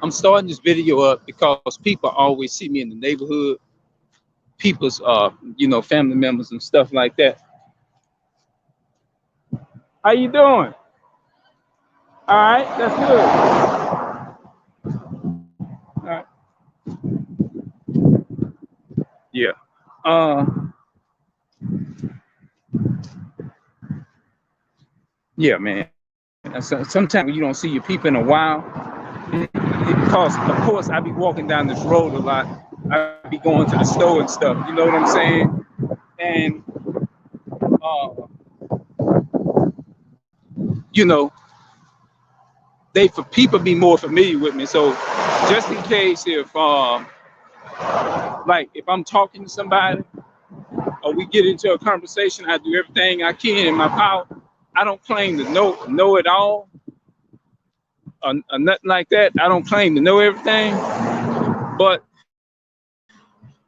I'm starting this video up because people always see me in the neighborhood, people's family members and stuff like that. How you doing? All right, that's good. All right. Yeah. Uh, yeah, man. Sometimes when you don't see your people in a while, because of course I be walking down this road a lot. I be going to the store and stuff. You know what I'm saying? And uh, you know, they for people be more familiar with me. So just in case if like if I'm talking to somebody or we get into a conversation, I do everything I can in my power. I don't claim to know it all or nothing like that. I don't claim to know everything, but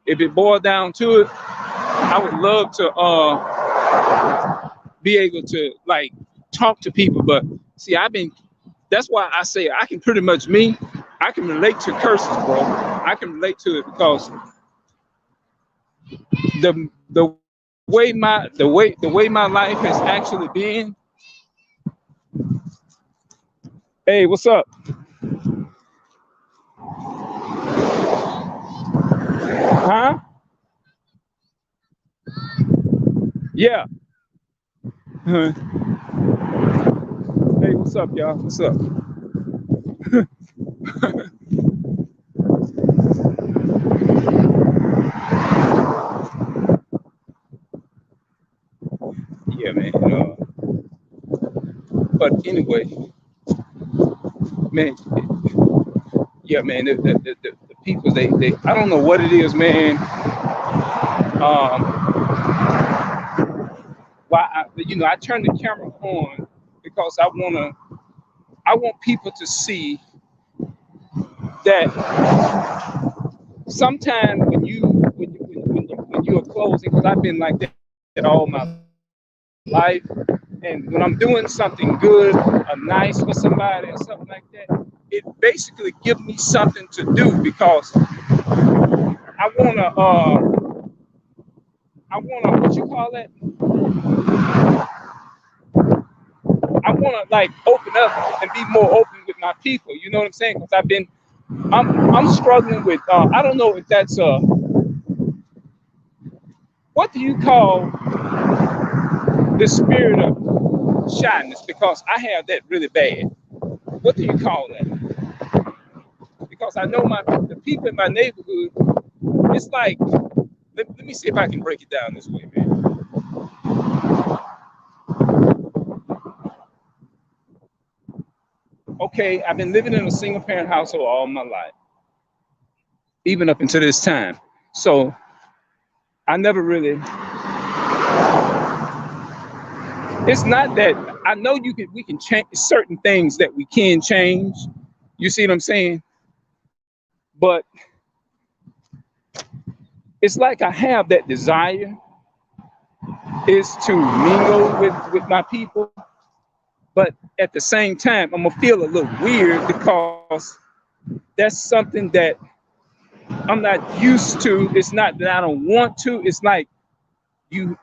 if it boils down to it, I would love to be able to like talk to people. But see, that's why I say I can pretty much I can relate to curses, bro. I can relate to it because the way my life has actually been. Hey, what's up? Huh? Yeah. Hey, what's up, y'all? What's up? Yeah, man. But anyway, man. Yeah, man. The people, they I don't know what it is, man. Um, why I turn the camera on because I want people to see that sometimes when you are closing, because I've been like that all my life, and when I'm doing something good or nice for somebody or something like that, it basically gives me something to do because I wanna what you call that? I wanna like open up and be more open with my people. You know what I'm saying? Because I'm struggling with I don't know if that's what do you call the spirit of shyness? Because I have that really bad. What do you call that? Because I know the people in my neighborhood. It's like let me see if I can break it down this way, man. Okay, I've been living in a single parent household all my life, even up until this time. So I never really. It's not that I know we can change certain things that we can change. You see what I'm saying? But it's like I have that desire is to mingle with my people, but at the same time, I'm gonna feel a little weird because that's something that I'm not used to. It's not that I don't want to. It's like you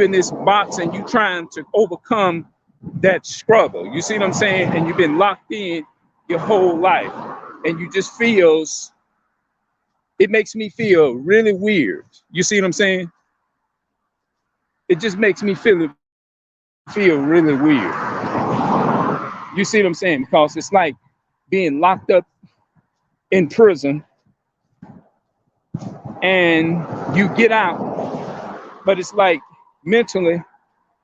in this box and you trying to overcome that struggle. You see what I'm saying? And you've been locked in your whole life, and you just feels. It makes me feel really weird. You see what I'm saying? It just makes me feel really weird. You see what I'm saying? Because it's like being locked up in prison and you get out, but it's like mentally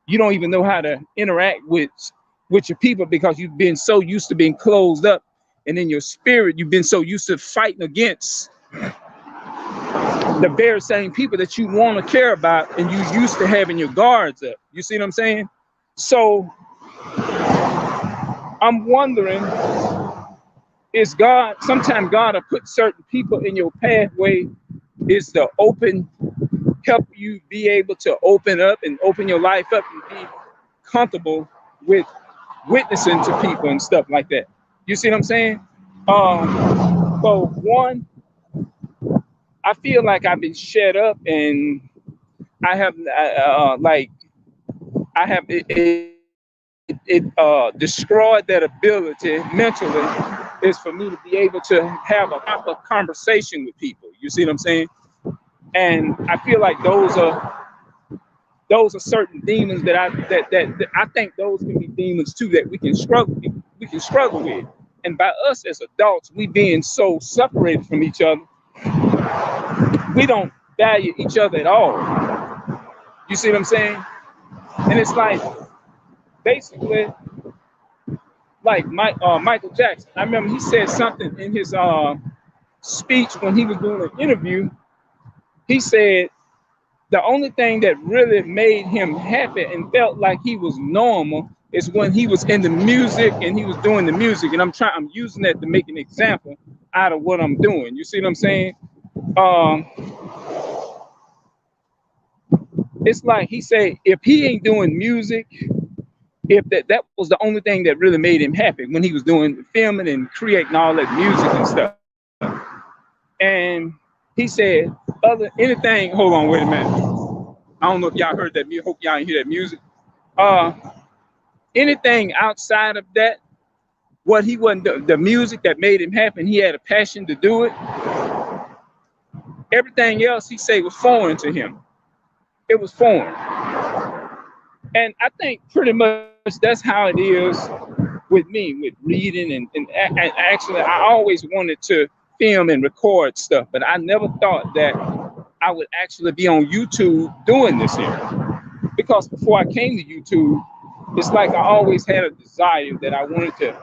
you don't even know how to interact with your people because you've been so used to being closed up, and in your spirit you've been so used to fighting against the very same people that you want to care about and you used to having your guards up. You see what I'm saying? So I'm wondering, is God, sometimes God will put certain people in your pathway is to help you be able to open up and open your life up and be comfortable with witnessing to people and stuff like that. You see what I'm saying? So one, I feel like I've been shut up, and I have like I have destroyed that ability mentally, is for me to be able to have a proper conversation with people. You see what I'm saying? And I feel like those are certain demons that that I think those can be demons too, that we can struggle with. And by us as adults, we being so separated from each other, we don't value each other at all. You see what I'm saying? And it's like basically like Michael Jackson. I remember he said something in his speech when he was doing an interview. He said the only thing that really made him happy and felt like he was normal is when he was in the music and he was doing the music. And I'm using that to make an example out of what I'm doing. You see what I'm saying? Um, it's like he said, if he ain't doing music, if that was the only thing that really made him happy when he was doing filming and creating all that music and stuff. And he said, other anything, hold on, wait a minute. I don't know if y'all heard that. Hope y'all didn't hear that music. Uh, Anything outside of that, what he wasn't the music that made him happy, and he had a passion to do it. Everything else he said was foreign to him. It was foreign. And I think pretty much that's how it is with me, with reading and actually I always wanted to film and record stuff, but I never thought that I would actually be on YouTube doing this here. Because before I came to YouTube, it's like I always had a desire that I wanted to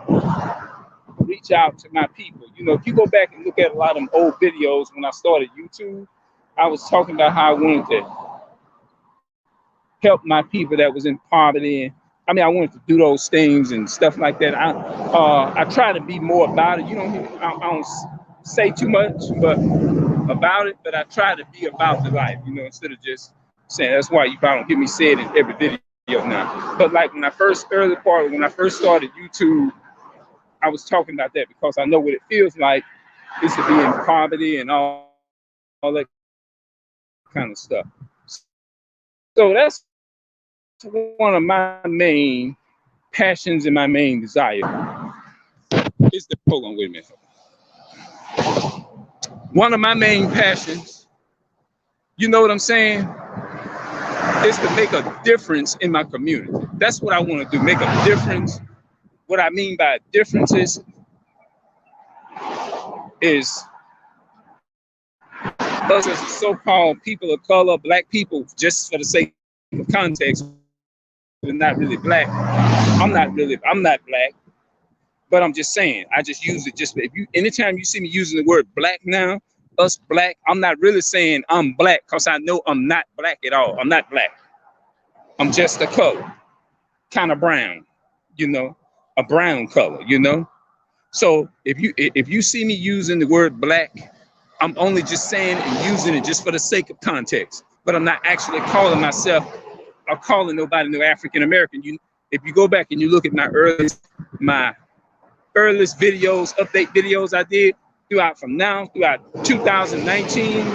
reach out to my people. You know, if you go back and look at a lot of them old videos when I started YouTube, I was talking about how I wanted to help my people that was in poverty. And I mean, I wanted to do those things and stuff like that. I try to be more about it. You know, I don't say too much, but about it. But I try to be about the life. You know, instead of just saying. That's why you probably don't hear me say it in every video now. But like when I first started YouTube, I was talking about that because I know what it feels like is to be in poverty and all that kind of stuff. So that's one of my main passions and my main desire is the hold on, wait a minute. One of my main passions, you know what I'm saying, is to make a difference in my community. That's what I want to do, make a difference. What I mean by differences is us as so-called people of color, black people, just for the sake of context, we're not really black. I'm not black, but I'm just saying, I just use it just, anytime you see me using the word black now, us black, I'm not really saying I'm black because I know I'm not black at all. I'm not black. I'm just a color, kind of brown, you know, a brown color, you know. So if you see me using the word black, I'm only just saying and using it just for the sake of context. But I'm not actually calling myself or calling nobody no African American. If you go back and you look at my earliest videos, update videos I did throughout 2019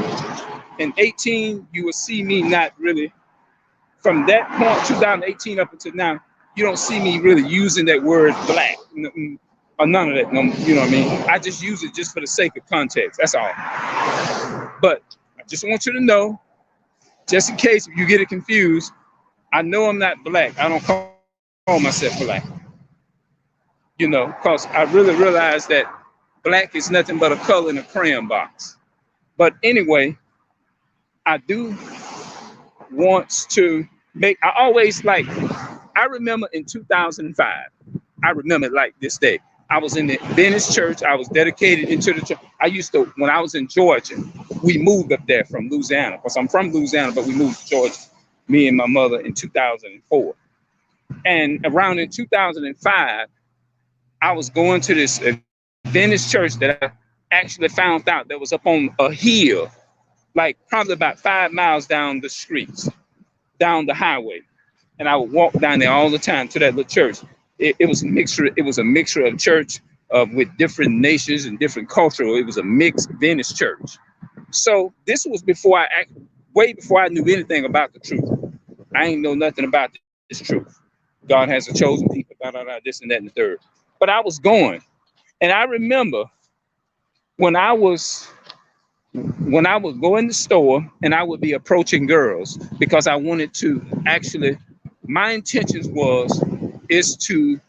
and 18, you will see me not really, from that point, 2018 up until now, you don't see me really using that word black or none of that. You know what I mean? I just use it just for the sake of context. That's all. But I just want you to know, just in case you get it confused, I know I'm not black. I don't call myself black. You know, because I really realize that black is nothing but a color in a crayon box. But anyway, I do want to make, I remember in 2005, I remember it like this day. I was in the Adventist church. I was dedicated into the church. When I was in Georgia, we moved up there from Louisiana, because I'm from Louisiana, but we moved to Georgia, me and my mother, in 2004. And around in 2005, I was going to this Adventist church that I actually found out that was up on a hill, like probably about 5 miles down the streets, down the highway. And I would walk down there all the time to that little church. It was a mixture. It was a mixture of church with different nations and different cultural. It was a mixed Venice church. So this was before way before I knew anything about the truth. I ain't know nothing about this truth. God has a chosen people, this and that and the third. But I was going, and I remember when I was go in the store and I would be approaching girls because I wanted to actually, my intentions is to,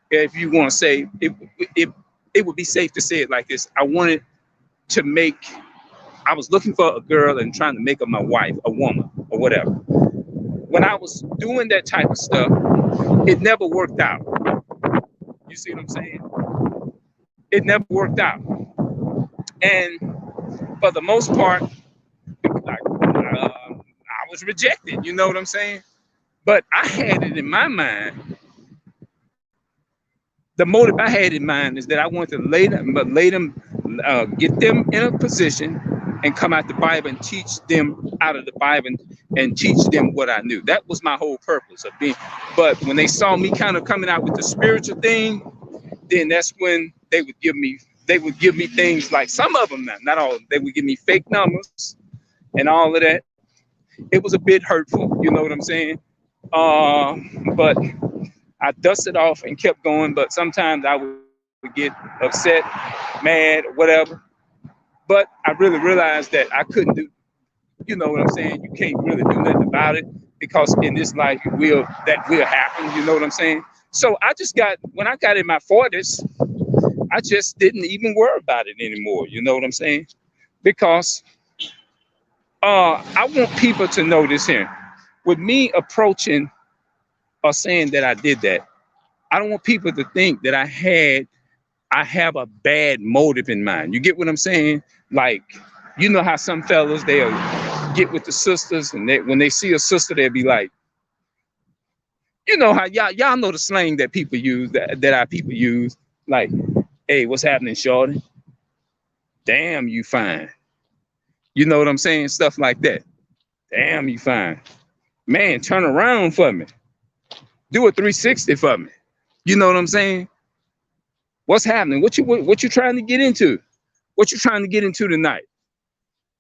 if you want to say it would be safe to say it like this. I wanted to I was looking for a girl and trying to make her my wife, a woman or whatever. When I was doing that type of stuff, it never worked out. You see what I'm saying? It never worked out. And for the most part, I was rejected. You know what I'm saying? But I had it in my mind. The motive I had in mind is that I wanted to get them in a position and come out the Bible and teach them out of the Bible and teach them what I knew. That was my whole purpose of being. But when they saw me kind of coming out with the spiritual thing, then that's when they would give me things like, some of them, not all of them, they would give me fake numbers and all of that. It was a bit hurtful, you know what I'm saying? But I dusted off and kept going, but sometimes I would get upset, mad, or whatever. But I really realized that I couldn't do, you know what I'm saying? You can't really do nothing about it, because in this life that will happen, you know what I'm saying? So when I got in my 40s, I just didn't even worry about it anymore, you know what I'm saying? Because I want people to know this here. With me approaching or saying that I did that, I don't want people to think that I have a bad motive in mind. You get what I'm saying? Like, you know how some fellas, they'll get with the sisters, and when they see a sister, they'll be like, you know how y'all know the slang that people use, that our people use, like, hey, what's happening, shorty? Damn, you fine. You know what I'm saying? Stuff like that. Damn, you fine. Man, turn around for me. Do a 360 for me. You know what I'm saying? What's happening? What you trying to get into? What you trying to get into tonight?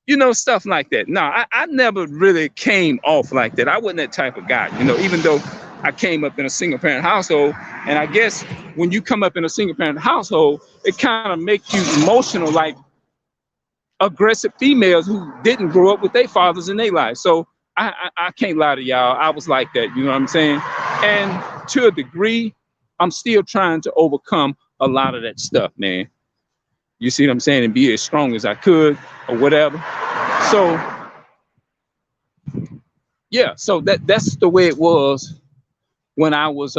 You know, stuff like that. No, I never really came off like that. I wasn't that type of guy, you know, even though I came up in a single parent household. And I guess when you come up in a single parent household, it kind of makes you emotional, like aggressive females who didn't grow up with their fathers in their life. So I can't lie to y'all. I was like that, you know what I'm saying? And to a degree, I'm still trying to overcome a lot of that stuff, man. You see what I'm saying? And be as strong as I could or whatever. So yeah, so that's the way it was when I was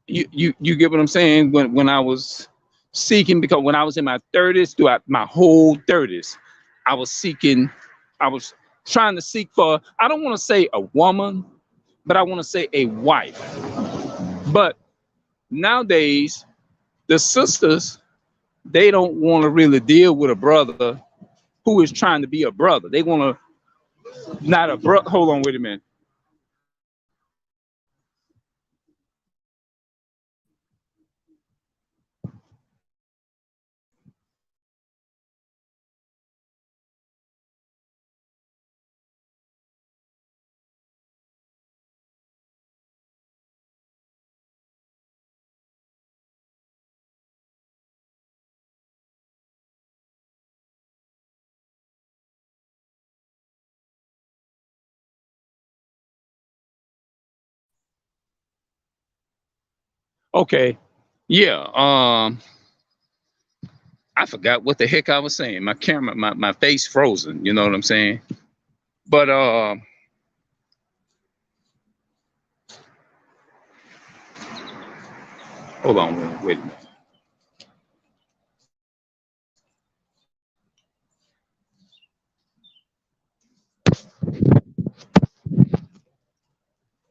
you get what I'm saying? When I was seeking, because when I was in my 30s, throughout my whole 30s, I was trying to seek for, I don't want to say a woman, but I want to say a wife. But nowadays, the sisters, they don't want to really deal with a brother who is trying to be a brother. They want to, not a brother. Hold on, wait a minute. Okay. Yeah. I forgot what the heck I was saying. My camera, my face frozen. You know what I'm saying? But hold on, wait a minute.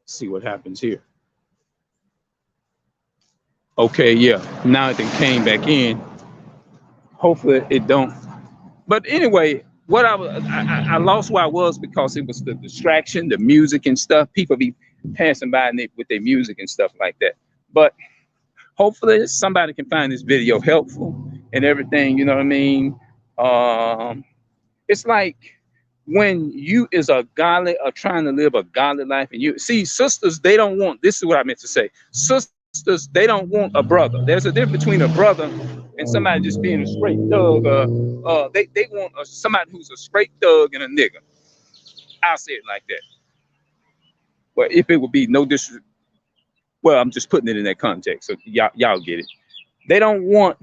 See what happens here. Okay, yeah. Now it came back in. Hopefully it don't. But anyway, what I lost where I was because it was the distraction, the music and stuff. People be passing by with their music and stuff like that. But hopefully somebody can find this video helpful and everything. You know what I mean? It's like when you is a godly or trying to live a godly life, and you see sisters, they don't want. This is what I meant to say. Sisters, they don't want a brother. There's a difference between a brother and somebody just being a straight thug. They want somebody who's a straight thug and a nigga. I'll say it like that. But if it would be no disrespect, well, I'm just putting it in that context, so y'all get it. They don't want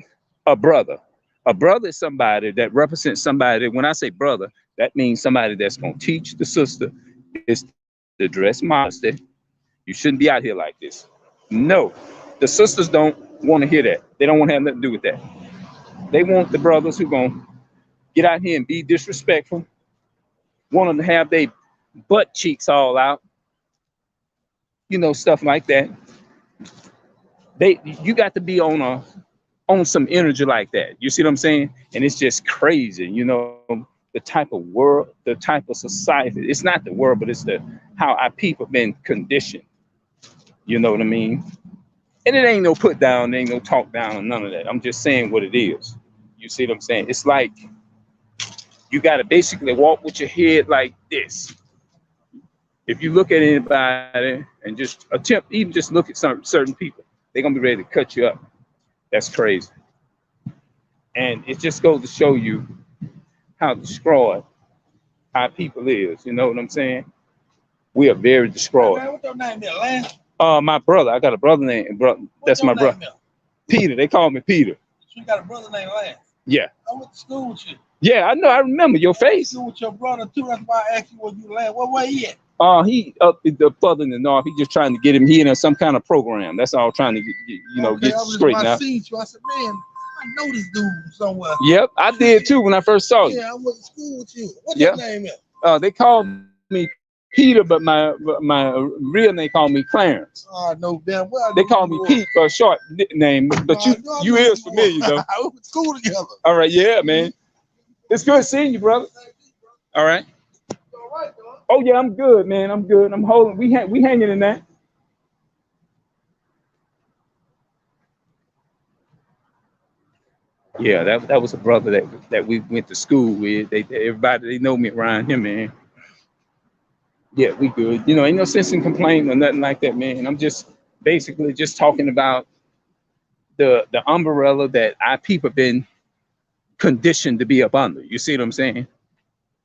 a brother. A brother is somebody that represents somebody. When I say brother, that means somebody that's gonna teach the sister is to dress modesty. You shouldn't be out here like this. No, the sisters don't want to hear that. They don't want to have nothing to do with that. They want the brothers who gonna get out here and be disrespectful, want them to have their butt cheeks all out, you know, stuff like that. You got to be on some energy like that. You see what I'm saying? And it's just crazy, you know, the type of world, the type of society. It's not the world, but it's how our people have been conditioned. You know what I mean? And it ain't no put down, ain't no talk down, or none of that. I'm just saying what it is. You see what I'm saying? It's like you got to basically walk with your head like this. If you look at anybody and just attempt, even just look at certain people, they're gonna be ready to cut you up. That's crazy. And it just goes to show you how destroyed our people is. You know what I'm saying? We are very destroyed. Hey man, what's your name there, Lance? My brother. I got a brother named brother. That's my brother. Peter. They call me Peter. You got a brother named Lance? Yeah. I went to school with you. Yeah, I know. I remember your face. I went to school with your brother too. That's why I asked you where you Lance. Where he at? He up further in the north. He just trying to get him. He in some kind of program. That's all, trying to get straight now. I seen you. I said, man, I know this dude somewhere. Yep, I did too when I first saw you. Yeah, I went to school with you. What's your name is? They called me Peter, but my real name called me Clarence. Oh, no damn well. They call me Pete for a short name, but you is familiar though. We went to school together. All right, yeah, man. It's good seeing you, brother. All right. Oh yeah, I'm good, man. I'm good. I'm holding. We hanging in that. Yeah, that was a brother that we went to school with. Everybody know me around here, man. Yeah, we good. You know, ain't no sense in complaining or nothing like that, man. I'm just basically just talking about the umbrella that our people have been conditioned to be up under. You see what I'm saying?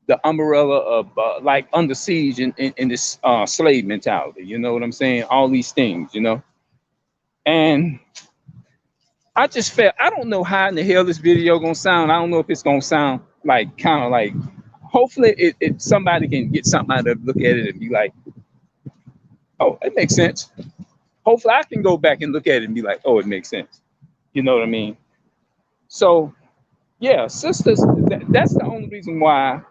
The umbrella of like under siege in this slave mentality. You know what I'm saying? All these things, you know. And I just felt, I don't know how in the hell this video gonna sound. I don't know if it's gonna sound like kind of like, hopefully it somebody can get something out of it, look at it and be like, oh, it makes sense. Hopefully I can go back and look at it and be like, oh, it makes sense. You know what I mean? So yeah, sisters, that's the only reason why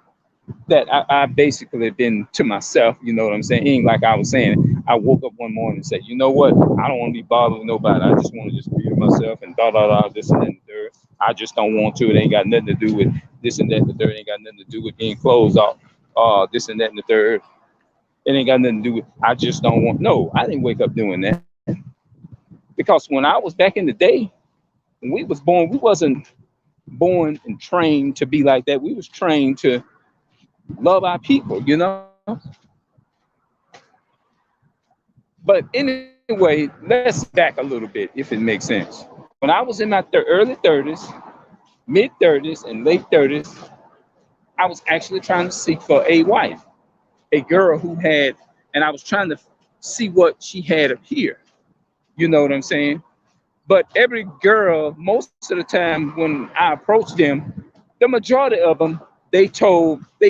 that I basically been to myself. You know what I'm saying? Ain't like I was saying, I woke up one morning and said, you know what? I don't want to be bothered with nobody. I just want to just be with myself and this and that and the third. I just don't want to. It ain't got nothing to do with this and that and the third. It ain't got nothing to do with getting clothes off. This and that and the third. It ain't got nothing to do with, I just don't want. No, I didn't wake up doing that. Because when I was back in the day, when we was born, we wasn't born and trained to be like that. We was trained to love our people, you know. But anyway, let's back a little bit, if it makes sense. When I was in my early 30s, mid 30s, and late 30s, I was actually trying to seek for a wife, a girl who had, and I was trying to see what she had up here. You know what I'm saying? But every girl, most of the time when I approached them, the majority of them, they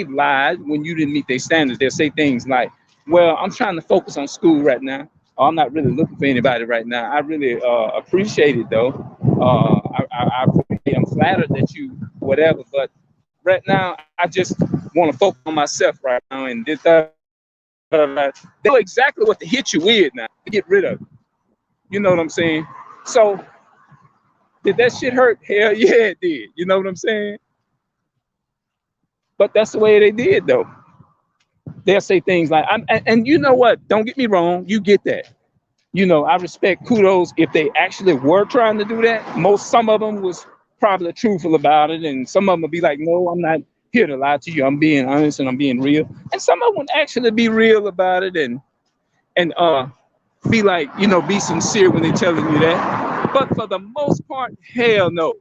lied when you didn't meet their standards. They'll say things like, well, I'm trying to focus on school right now. I'm not really looking for anybody right now. I really appreciate it though. I'm flattered that you whatever, but right now I just want to focus on myself right now. And they know exactly what to hit you with now to get rid of it. You know what I'm saying? So did that shit hurt? Hell yeah, it did. You know what I'm saying? But that's the way they did, though. They'll say things like, and you know what? Don't get me wrong. You get that. You know, I respect kudos if they actually were trying to do that. Some of them was probably truthful about it, and some of them would be like, no, I'm not here to lie to you. I'm being honest and I'm being real. And some of them would actually be real about it and be like, you know, be sincere when they're telling you that. But for the most part, hell no.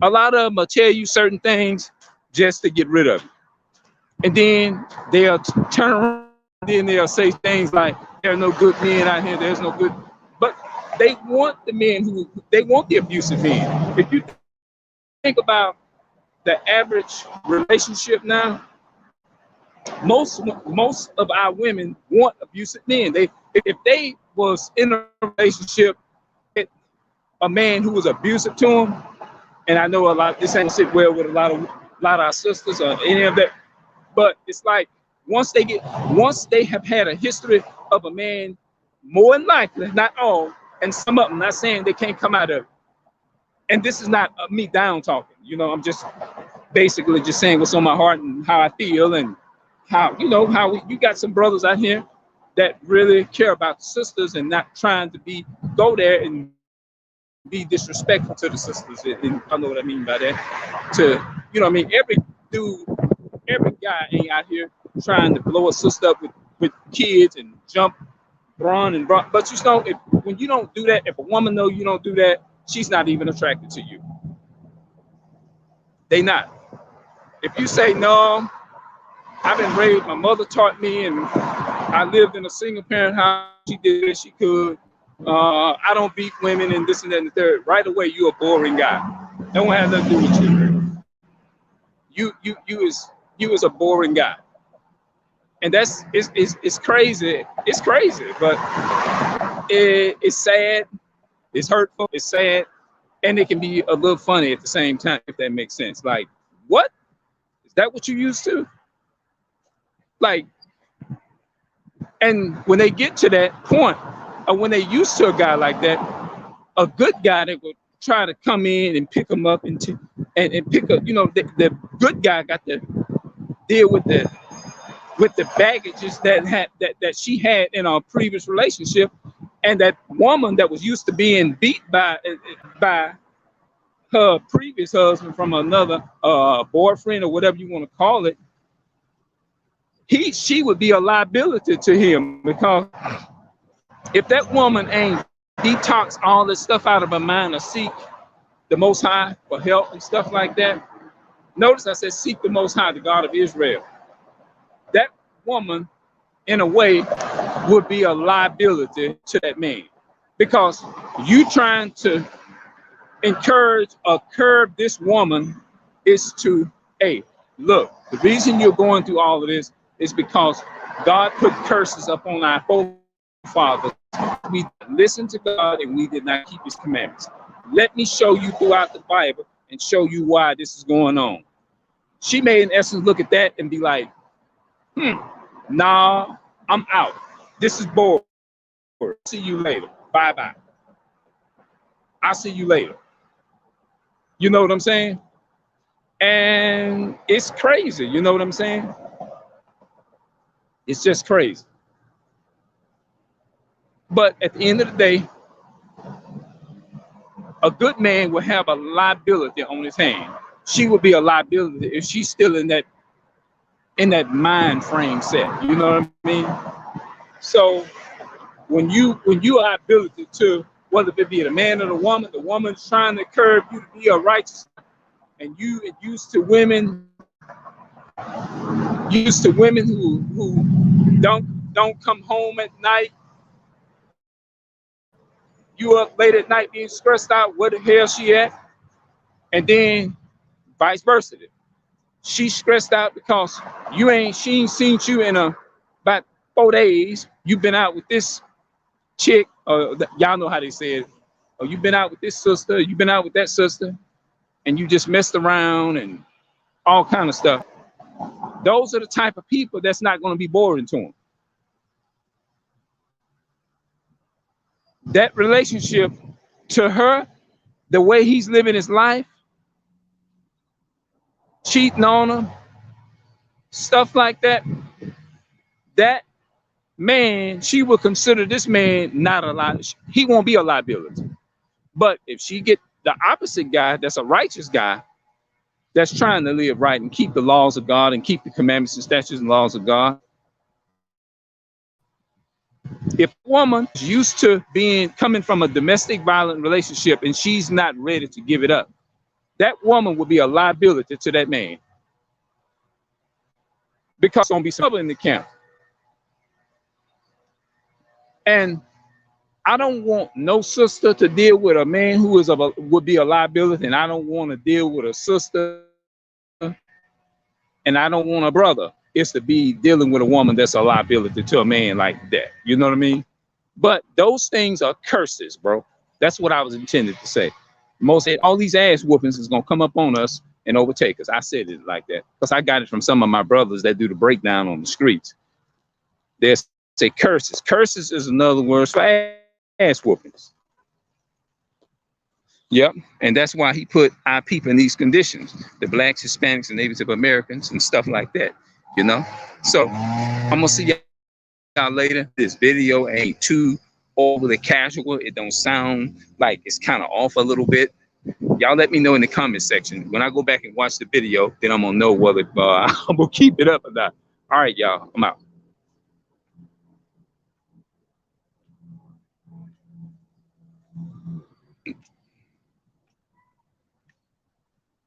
A lot of them will tell you certain things just to get rid of it. And then they'll turn around, then they'll say things like, there are no good men out here, there's no good. But they want the men they want the abusive men. If you think about the average relationship now, most of our women want abusive men. If they was in a relationship with a man who was abusive to them, and I know this ain't sit well with a lot of our sisters or any of that, but it's like once they have had a history of a man, more than likely, not all, and some of them, not saying they can't come out of it. And this is not me down talking, you know, I'm just basically just saying what's on my heart and how I feel, and how, you know, you got some brothers out here that really care about the sisters and not trying to go there and be disrespectful to the sisters. And I know what I mean by that. You know what I mean? Every guy ain't out here trying to blow a sister up with kids and jump, run. But you know, when you don't do that, if a woman know you don't do that, she's not even attracted to you. They not. If you say, no, I've been raised, my mother taught me, and I lived in a single parent house, she did what she could. I don't beat women and this and that and the third. Right away, you're a boring guy. Don't have nothing to do with you. You is a boring guy. And it's crazy. It's crazy, but it's sad. It's hurtful. It's sad. And it can be a little funny at the same time, if that makes sense. Like, what? Is that what you used to? Like, and when they get to that point, or when they used to a guy like that, a good guy that would try to come in and pick them up and pick up, you know, the good guy got to deal with the baggages that she had in our previous relationship, and that woman that was used to being beat by her previous husband from another boyfriend or whatever you want to call it, she would be a liability to him, because if that woman ain't detox all this stuff out of her mind or seek the Most High for help and stuff like that, notice I said seek the Most High, the God of Israel. That woman, in a way, would be a liability to that man, because you trying to encourage or curb this woman is to, hey, look, the reason you're going through all of this is because God put curses upon our forefathers. We listened to God and we did not keep his commandments. Let me show you throughout the Bible and show you why this is going on. She may, in essence, look at that and be like, nah, I'm out. This is boring. See you later. Bye-bye. I'll see you later. You know what I'm saying? And it's crazy. You know what I'm saying? It's just crazy. But at the end of the day, a good man will have a liability on his hand. She will be a liability if she's still in that mind frame set. You know what I mean? So when you are ability to, whether it be the man or the woman's trying to curb you to be a righteous, and you used to women who don't come home at night. You up late at night being stressed out, where the hell she at? And then vice versa. She's stressed out because she ain't seen you in about 4 days. You've been out with this chick, y'all know how they say it. Or you've been out with this sister, you've been out with that sister, and you just messed around and all kind of stuff. Those are the type of people that's not going to be boring to them. That relationship, to her, the way he's living his life, cheating on her, stuff like that, that man, she will consider this man not a lot. He won't be a liability. But if she get the opposite guy, that's a righteous guy, that's trying to live right and keep the laws of God and keep the commandments and statutes and laws of God. If a woman is used to coming from a domestic violent relationship and she's not ready to give it up, that woman will be a liability to that man. Because there's gonna be trouble in the camp. And I don't want no sister to deal with a man who would be a liability, and I don't want to deal with a sister, and I don't want a brother is to be dealing with a woman that's a liability to a man like that. You know what I mean? But those things are curses, bro. That's what I was intended to say. All these ass whoopings is gonna come up on us and overtake us. I said it like that because I got it from some of my brothers that do the breakdown on the streets. They say curses. Curses is another word for ass whoopings. Yep, and that's why he put our people in these conditions, the blacks, Hispanics, and Native Americans and stuff like that, you know? So I'm gonna see y'all later. This video ain't too overly casual. It don't sound like it's kind of off a little bit. Y'all let me know in the comment section. When I go back and watch the video, then I'm gonna know whether I'm gonna keep it up or not. All right, y'all, I'm out.